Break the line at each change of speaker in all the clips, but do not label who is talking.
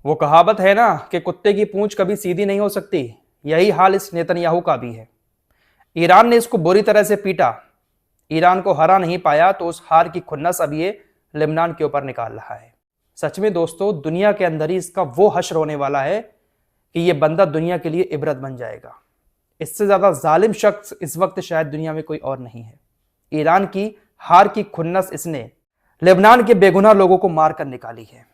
वो कहावत है ना कि कुत्ते की पूंछ कभी सीधी नहीं हो सकती। यही हाल इस नेतन्याहू का भी है। ईरान ने इसको बुरी तरह से पीटा, ईरान को हरा नहीं पाया तो उस हार की खुन्नस अब ये लेबनान के ऊपर निकाल रहा है। सच में दोस्तों, दुनिया के अंदर ही इसका वो हश्र होने वाला है कि ये बंदा दुनिया के लिए इबरत बन जाएगा। इससे ज्यादा जालिम शख्स इस वक्त शायद दुनिया में कोई और नहीं है। ईरान की हार की खुन्नस इसने लेबनान के बेगुनाह लोगों को मार कर निकाली है।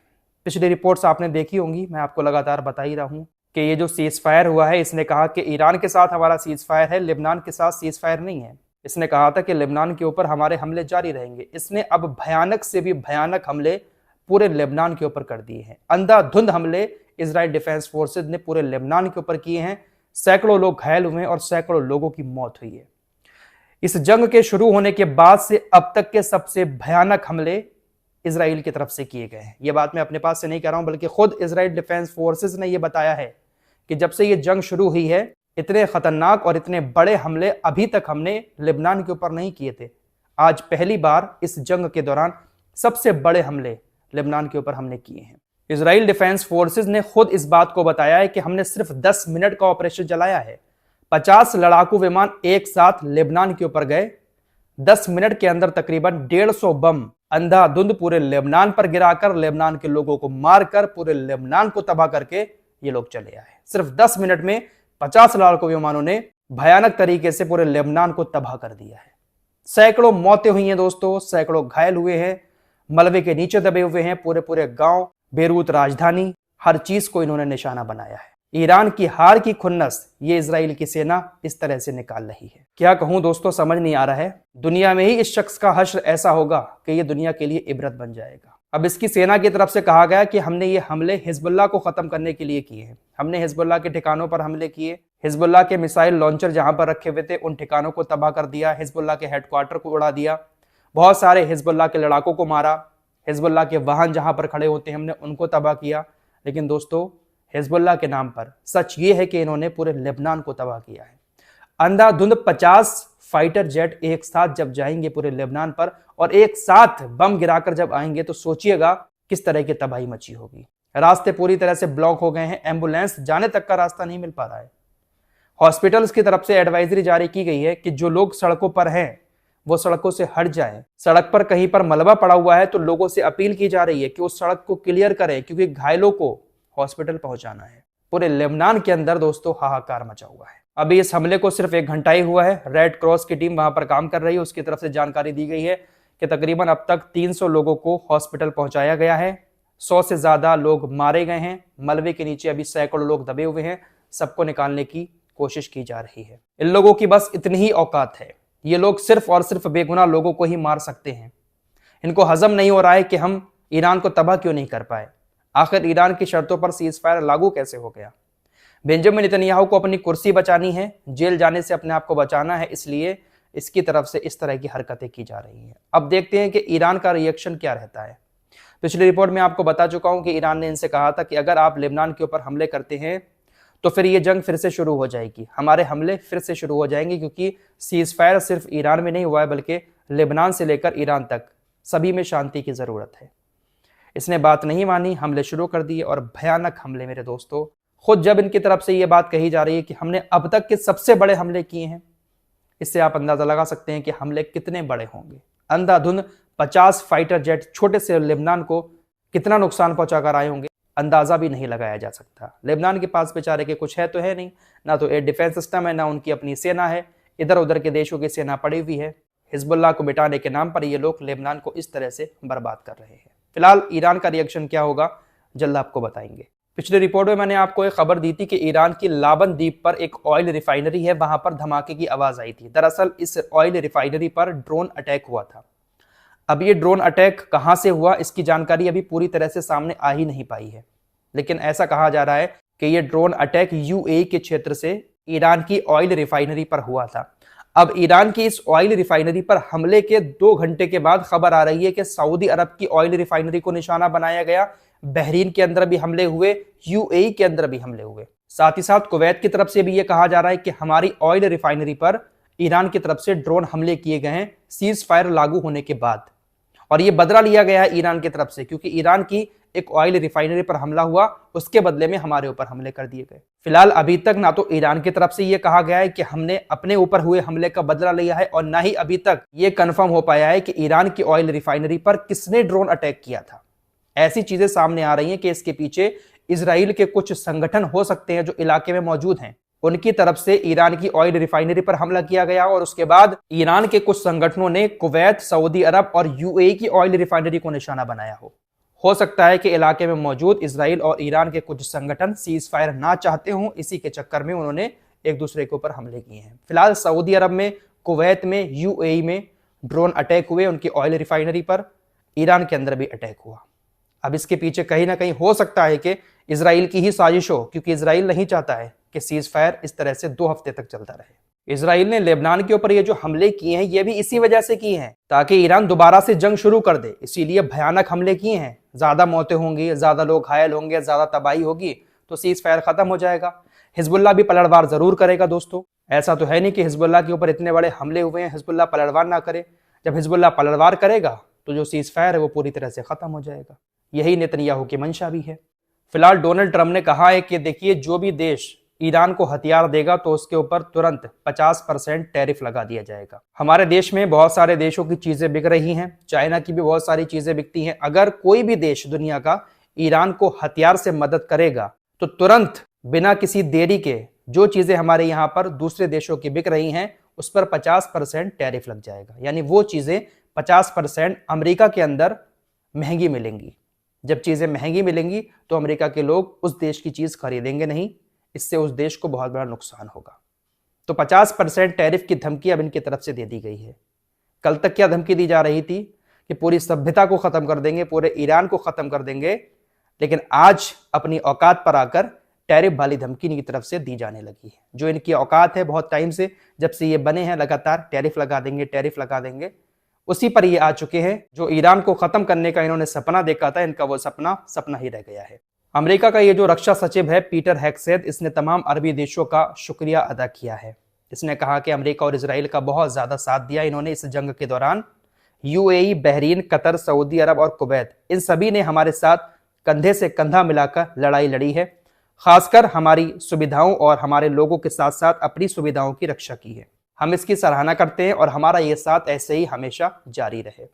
पिछली रिपोर्ट्स आपने देखी होंगी, मैं आपको लगातार बता ही रहा हूं कि ये जो सीज फायर हुआ है, इसने कहा कि ईरान के साथ हमारा सीज फायर है, लेबनान के साथ सीज फायर नहीं है। इसने कहा था कि लेबनान के ऊपर हमारे हमले जारी रहेंगे। इसने अब भयानक से भी भयानक हमले पूरे लेबनान के ऊपर कर दिए हैं। अंधाधुंध हमले इजराइल डिफेंस फोर्सेज ने पूरे लेबनान के ऊपर किए हैं। सैकड़ों लोग घायल हुए हैं और सैकड़ों लोगों की मौत हुई है। इस जंग के शुरू होने के बाद से अब तक के सबसे भयानक हमले इजराइल की तरफ से किए गए हैं। यह बात मैं अपने पास से नहीं कह रहा हूं, बल्कि खुद इजराइल डिफेंस फोर्सेज ने यह बताया है कि जब से यह जंग शुरू हुई है, इतने खतरनाक और इतने बड़े हमले अभी तक हमने लेबनान के ऊपर नहीं किए थे। आज पहली बार इस जंग के दौरान सबसे बड़े हमले लेबनान के ऊपर हमने किए हैं। इजराइल डिफेंस फोर्सेज ने खुद इस बात को बताया है कि हमने सिर्फ 10 मिनट का ऑपरेशन चलाया है। 50 लड़ाकू विमान एक साथ लेबनान के ऊपर गए। 10 मिनट के अंदर तकरीबन 150 बम अंधाधुंध पूरे लेबनान पर गिराकर, लेबनान के लोगों को मारकर, पूरे लेबनान को तबाह करके ये लोग चले आए। सिर्फ 10 मिनट में 50 लड़ाकू विमानों ने भयानक तरीके से पूरे लेबनान को तबाह कर दिया है। सैकड़ों मौतें हुई हैं दोस्तों, सैकड़ों घायल हुए हैं, मलबे के नीचे दबे हुए हैं। पूरे पूरे गांव, बेरूत राजधानी, हर चीज को इन्होंने निशाना बनाया है। ईरान की हार की खुन्नस ये इजराइल की सेना इस तरह से निकाल रही है। क्या कहूं दोस्तों, समझ नहीं आ रहा है। दुनिया में ही इस शख्स का हश्र ऐसा होगा कि ये दुनिया के लिए इबरत बन जाएगा। अब इसकी सेना की तरफ से कहा गया कि हमने ये हमले हिजबुल्लाह को खत्म करने के लिए किए हैं। हमने हिजबुल्लाह के ठिकानों पर हमले किए, हिजबुल्लाह के मिसाइल लॉन्चर जहां पर रखे हुए थे उन ठिकानों को तबाह कर दिया, हिजबुल्लाह के हेडक्वार्टर को उड़ा दिया, बहुत सारे हिजबुल्लाह के लड़ाकों को मारा, हिजबुल्लाह के वाहन जहां पर खड़े होते हैं हमने उनको तबाह किया। लेकिन दोस्तों, हिजबुल्लाह के नाम पर सच ये है कि इन्होंने पूरे लेबनान को तबाह किया है। अंधाधुंध 50 फाइटर जेट एक साथ जब जाएंगे पूरे लेबनान पर और एक साथ बम गिराकर जब आएंगे तो सोचिएगा किस तरह की तबाही मची होगी। रास्ते पूरी तरह से ब्लॉक हो गए हैं, एम्बुलेंस जाने तक का रास्ता नहीं मिल पा रहा है। हॉस्पिटल्स की तरफ से एडवाइजरी जारी की गई है कि जो लोग सड़कों पर हैं वो सड़कों से हट जाएं। सड़क पर कहीं पर मलबा पड़ा हुआ है तो लोगों से अपील की जा रही है कि उस सड़क को क्लियर करें, क्योंकि घायलों को हॉस्पिटल पहुंचाना है। पूरे लेबनान के अंदर दोस्तों हाहाकार मचा हुआ है। अभी इस हमले को सिर्फ 1 घंटा ही हुआ है। रेड क्रॉस की टीम वहां पर काम कर रही है, उसकी तरफ से जानकारी दी गई है कि तकरीबन अब तक 300 लोगों को हॉस्पिटल पहुंचाया गया है। 100 से ज्यादा लोग मारे गए हैं। मलबे के नीचे अभी सैकड़ों लोग दबे हुए हैं। सबको निकालने की कोशिश की जा रही है। इन लोगों की बस इतनी ही औकात है। ये लोग सिर्फ और सिर्फ बेगुनाह लोगों को ही मार सकते हैं। इनको हजम नहीं हो रहा है कि हम ईरान को तबाह क्यों नहीं कर पाए। आखिर ईरान की शर्तों पर सीज फायर लागू कैसे हो गया। बेंजामिन नेतन्याहू को अपनी कुर्सी बचानी है, जेल जाने से अपने आप को बचाना है, इसलिए इसकी तरफ से इस तरह की हरकतें की जा रही हैं। अब देखते हैं कि ईरान का रिएक्शन क्या रहता है। पिछली रिपोर्ट में आपको बता चुका हूं कि ईरान ने इनसे कहा था कि अगर आप लेबनान के ऊपर हमले करते हैं तो फिर ये जंग फिर से शुरू हो जाएगी, हमारे हमले फिर से शुरू हो जाएंगे, क्योंकि सीज फायर सिर्फ ईरान में नहीं हुआ है बल्कि लेबनान से लेकर ईरान तक सभी में शांति की जरूरत है। इसने बात नहीं मानी, हमले शुरू कर दिए और भयानक हमले मेरे दोस्तों। खुद जब इनकी तरफ से यह बात कही जा रही है कि हमने अब तक के सबसे बड़े हमले किए हैं, इससे आप अंदाजा लगा सकते हैं कि हमले कितने बड़े होंगे। अंधाधुंध 50 फाइटर जेट छोटे से लेबनान को कितना नुकसान पहुंचाकर आए होंगे, अंदाजा भी नहीं लगाया जा सकता। लेबनान के पास बेचारे के कुछ है तो है नहीं, ना तो एयर डिफेंस सिस्टम है, ना उनकी अपनी सेना है। इधर उधर के देशों की सेना पड़ी हुई है। हिजबुल्लाह को मिटाने के नाम पर ये लोग लेबनान को इस तरह से बर्बाद कर रहे हैं। फिलहाल ईरान का रिएक्शन क्या होगा जल्द आपको बताएंगे। पिछली रिपोर्ट में मैंने आपको एक खबर दी थी कि ईरान की लाबन द्वीप पर एक ऑयल रिफाइनरी है, वहां पर धमाके की आवाज आई थी। दरअसल इस ऑयल रिफाइनरी पर ड्रोन अटैक हुआ था। अब ये ड्रोन अटैक कहां से हुआ इसकी जानकारी अभी पूरी तरह से सामने आ ही नहीं पाई है, लेकिन ऐसा कहा जा रहा है कि ये ड्रोन अटैक यूएई के क्षेत्र से ईरान की ऑयल रिफाइनरी पर हुआ था। अब ईरान की इस ऑयल रिफाइनरी पर हमले के 2 घंटे के बाद खबर आ रही है कि सऊदी अरब की ऑयल रिफाइनरी को निशाना बनाया गया। बहरीन के अंदर भी हमले हुए, यूएई के अंदर भी हमले हुए। साथ ही साथ कुवैत की तरफ से भी यह कहा जा रहा है कि हमारी ऑयल रिफाइनरी पर ईरान की तरफ से ड्रोन हमले किए गए हैं सीज फायर लागू होने के बाद। और ये बदला लिया गया है ईरान की तरफ से, क्योंकि ईरान की एक ऑयल रिफाइनरी पर हमला हुआ, उसके बदले में हमारे ऊपर हमले कर दिए गए। फिलहाल अभी तक ना तो ईरान की तरफ से ये कहा गया है कि हमने अपने ऊपर हुए हमले का बदला लिया है, और ना ही अभी तक ये कंफर्म हो पाया है कि ईरान की ऑयल रिफाइनरी पर किसने ड्रोन अटैक किया था। ऐसी चीजें सामने आ रही हैं कि इसके पीछे इजराइल के कुछ संगठन हो सकते हैं जो इलाके में मौजूद हैं, उनकी तरफ से ईरान की ऑयल रिफाइनरी पर हमला किया गया, और उसके बाद ईरान के कुछ संगठनों ने कुवैत, सऊदी अरब और यूएई की ऑयल रिफाइनरी को निशाना बनाया हो सकता है कि इलाके में मौजूद इजराइल और ईरान के कुछ संगठन सीज फायर ना चाहते हों, इसी के चक्कर में उन्होंने एक दूसरे के ऊपर हमले किए हैं। फिलहाल सऊदी अरब में, कुवैत में, यूएई में ड्रोन अटैक हुए उनकी ऑयल रिफाइनरी पर, ईरान के अंदर भी अटैक हुआ। अब इसके पीछे कहीं ना कहीं हो सकता है कि इजराइल की ही साजिश हो, क्योंकि इजराइल नहीं चाहता है कि सीज फायर इस तरह से 2 हफ्ते तक चलता रहे। इजराइल ने लेबनान के ऊपर ये जो हमले किए हैं, ये भी इसी वजह से किए हैं ताकि ईरान दोबारा से जंग शुरू कर दे, इसीलिए भयानक हमले किए हैं। ज्यादा मौतें होंगी, ज्यादा लोग घायल होंगे, ज्यादा तबाही होगी, तो सीज फायर खत्म हो जाएगा। हिजबुल्लाह भी पलटवार जरूर करेगा दोस्तों, ऐसा तो है नहीं कि हिजबुल्लाह के ऊपर इतने बड़े हमले हुए हैं हिजबुल्लाह पलटवार ना करे। जब हिजबुल्लाह पलटवार करेगा तो जो सीज फायर है वो पूरी तरह से खत्म हो जाएगा। यही नेतन्याहू की मंशा भी है। फिलहाल डोनाल्ड ट्रंप ने कहा है कि देखिए, जो भी देश ईरान को हथियार देगा तो उसके ऊपर तुरंत 50% टैरिफ लगा दिया जाएगा। हमारे देश में बहुत सारे देशों की चीजें बिक रही हैं, चाइना की भी बहुत सारी चीजें बिकती हैं। अगर कोई भी देश दुनिया का ईरान को हथियार से मदद करेगा तो तुरंत बिना किसी देरी के जो चीजें हमारे यहाँ पर दूसरे देशों की बिक रही हैं उस पर 50% टैरिफ लग जाएगा। यानी वो चीजें 50% अमेरिका के अंदर महंगी मिलेंगी। जब चीजें महंगी मिलेंगी तो अमेरिका के लोग उस देश की चीज खरीदेंगे नहीं, इससे उस देश को बहुत बड़ा नुकसान होगा। तो 50% टैरिफ की धमकी अब इनकी तरफ से दे दी गई है। कल तक क्या धमकी दी जा रही थी कि पूरी सभ्यता को खत्म कर देंगे, पूरे ईरान को खत्म कर देंगे, लेकिन आज अपनी औकात पर आकर टैरिफ वाली धमकी इनकी तरफ से दी जाने लगी है। जो इनकी औकात है बहुत टाइम से, जब से ये बने हैं, लगातार टैरिफ लगा देंगे, टैरिफ लगा देंगे, उसी पर ये आ चुके हैं। जो ईरान को खत्म करने का इन्होंने सपना देखा था, इनका वो सपना ही रह गया है। अमेरिका का ये जो रक्षा सचिव है पीटर हेग्सेथ, इसने तमाम अरबी देशों का शुक्रिया अदा किया है। इसने कहा कि अमेरिका और इजराइल का बहुत ज्यादा साथ दिया इन्होंने इस जंग के दौरान। यूएई, बहरीन, कतर, सऊदी अरब और कुवैत, इन सभी ने हमारे साथ कंधे से कंधा मिलाकर लड़ाई लड़ी है, खासकर हमारी सुविधाओं और हमारे लोगों के साथ साथ अपनी सुविधाओं की रक्षा की है। हम इसकी सराहना करते हैं और हमारा ये साथ ऐसे ही हमेशा जारी रहे।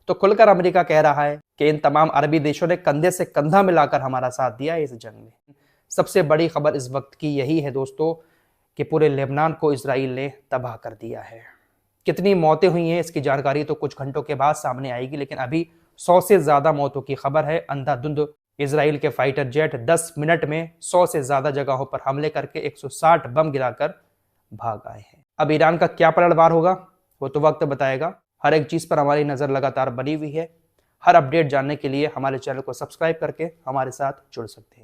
तो खुलकर अमेरिका कह रहा है कि इन तमाम अरबी देशों ने कंधे से कंधा मिलाकर हमारा साथ दिया है इस जंग में। सबसे बड़ी खबर इस वक्त की यही है दोस्तों कि पूरे लेबनान को इजराइल ने तबाह कर दिया है। कितनी मौतें हुई हैं इसकी जानकारी तो कुछ घंटों के बाद सामने आएगी, लेकिन अभी 100 से ज्यादा मौतों की खबर है। अंधाधुंध इजराइल के फाइटर जेट 10 मिनट में 100 से ज्यादा जगहों पर हमले करके 160 बम गिराकर भाग आए हैं। अब ईरान का क्या पलटवार होगा वो तो वक्त बताएगा। हर एक चीज पर हमारी नजर लगातार बनी हुई है। हर अपडेट जानने के लिए हमारे चैनल को सब्सक्राइब करके हमारे साथ जुड़ सकते हैं।